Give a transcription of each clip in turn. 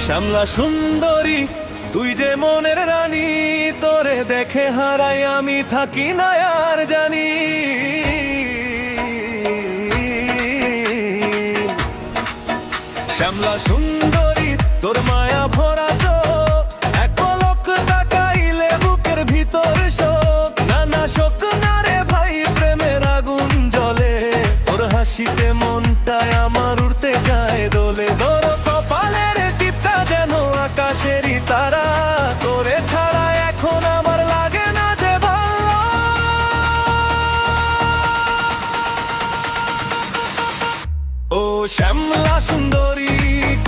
শ্যামলা সুন্দরী তুই যে মনের রানী, তোরে দেখে হারাই আমি থাকি না আর জানি। শ্যামলা সুন্দরী তোর মায়া ভরা চোখ, এক পলক তাকাইলে বুকের ভিতর শোক। নানা শোক না রে ভাই, প্রেমের আগুন জ্বলে, তোর হাসিতে মনটায় আমার উড়তে যায় দোলে। তোর কপালের টিপটা যেন আকাশেরই তারা, তোরে ছাড়া এখন আমার লাগে না যে ভালো। ও শ্যামলা সুন্দরী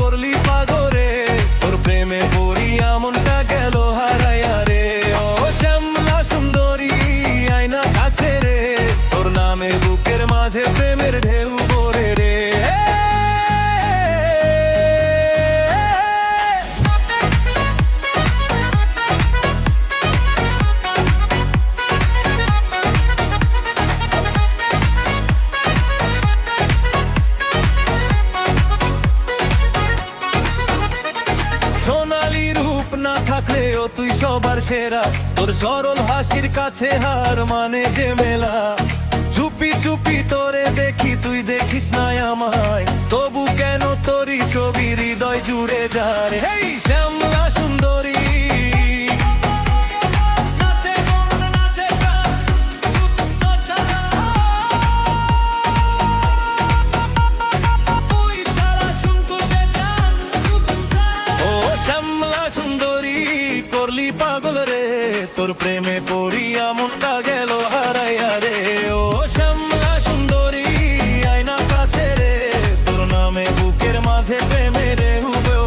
করলি পাগরে, তোর প্রেমে পড়িয়া মনটা গেল হারাইয়া রে। ও শ্যামলা সুন্দরী আয়না কাছে রে, তোর নামে বুকের মাঝে প্রেমের ঢেউ ভরে রে। সোনালি রূপ না থাকলেও তুই সবার সেরা, তোর সরল হাসির কাছে হার মানে যে মেলা। চুপি চুপি তোরে দেখি, তুই দেখিস না আমায়, তবু কেন তোরই ছবি হৃদয় জুড়ে যায়। হেই শ্যামলা সুন্দরী সুন্দরী করলি পাগল রে, তোর প্রেমে পড়িয়া মনটা গেল হারাইয়া রে। ও শ্যামলা সুন্দরী আয়না কাছে রে, তোর নামে বুকের মাঝে প্রেমের ঢেউ